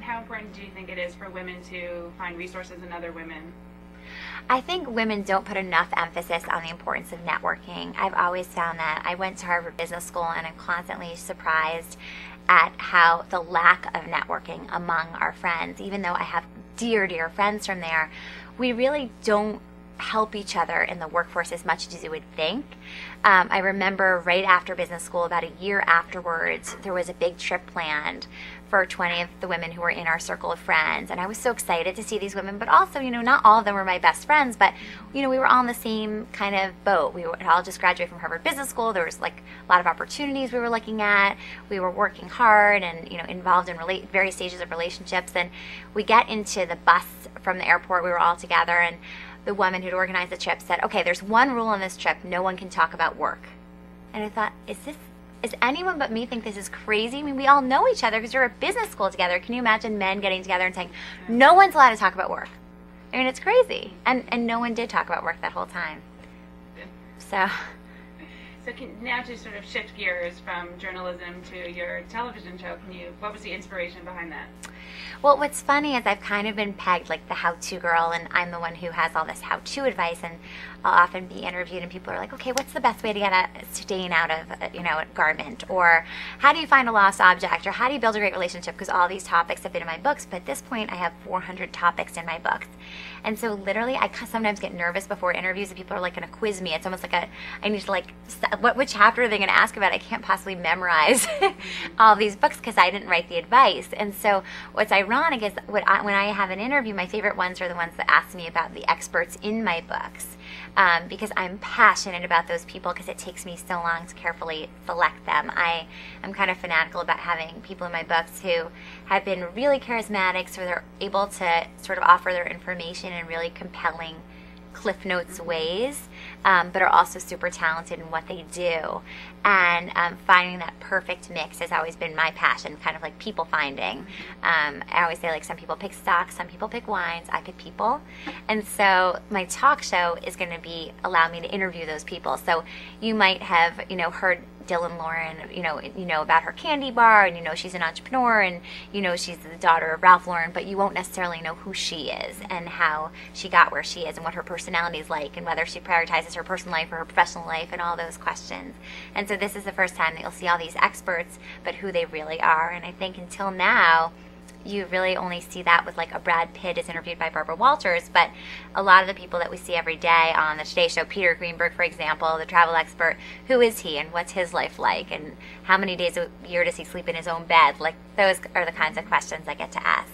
how important do you think it is for women to find resources in other women? I think women don't put enough emphasis on the importance of networking. I've always found that. I went to Harvard Business School, and I'm constantly surprised at how the lack of networking among our friends, even though I have dear, dear friends from there, we really don't help each other in the workforce as much as you would think. I remember right after business school, about a year afterwards, there was a big trip planned for 20 of the women who were in our circle of friends. And I was so excited to see these women, but also, not all of them were my best friends, but, we were all in the same kind of boat. We had all just graduated from Harvard Business School. There was like a lot of opportunities we were looking at. We were working hard and, involved in various stages of relationships. And we get into the bus from the airport. We were all together, and the woman who'd organized the trip said, okay, there's one rule on this trip: no one can talk about work. And I thought, is anyone but me think this is crazy? I mean, we all know each other because you're at business school together. Can you imagine men getting together and saying, no one's allowed to talk about work? I mean, it's crazy. And no one did talk about work that whole time. So now to sort of shift gears from journalism to your television show, what was the inspiration behind that? Well, what's funny is I've kind of been pegged like the how-to girl, and I'm the one who has all this how-to advice, and I'll often be interviewed and people are like, okay, what's the best way to get a stain out of, a garment? Or how do you find a lost object? Or how do you build a great relationship? Because all these topics have been in my books, but at this point I have 400 topics in my books. And so literally I sometimes get nervous before interviews and people are like going to quiz me. It's almost like I need to what chapter are they going to ask about? I can't possibly memorize all these books because I didn't write the advice. And so what's ironic is when I have an interview, my favorite ones are the ones that ask me about the experts in my books. Because I'm passionate about those people, because it takes me so long to carefully select them. I'm kind of fanatical about having people in my books who have been really charismatic, so they're able to sort of offer their information in really compelling Cliff Notes ways, but are also super talented in what they do. And finding that perfect mix has always been my passion, kind of like people finding. I always say, like, some people pick stocks, some people pick wines, I pick people. And so my talk show is going to allow me to interview those people. So you might have, heard Dylan Lauren, about her candy bar, and she's an entrepreneur, and she's the daughter of Ralph Lauren, but you won't necessarily know who she is and how she got where she is and what her personality is like and whether she prioritizes her personal life or her professional life and all those questions. And so this is the first time that you'll see all these experts, but who they really are. And I think until now, you really only see that with like a Brad Pitt is interviewed by Barbara Walters, but a lot of the people that we see every day on the Today Show, Peter Greenberg, for example, the travel expert, who is he and what's his life like and how many days a year does he sleep in his own bed? Like, those are the kinds of questions I get to ask.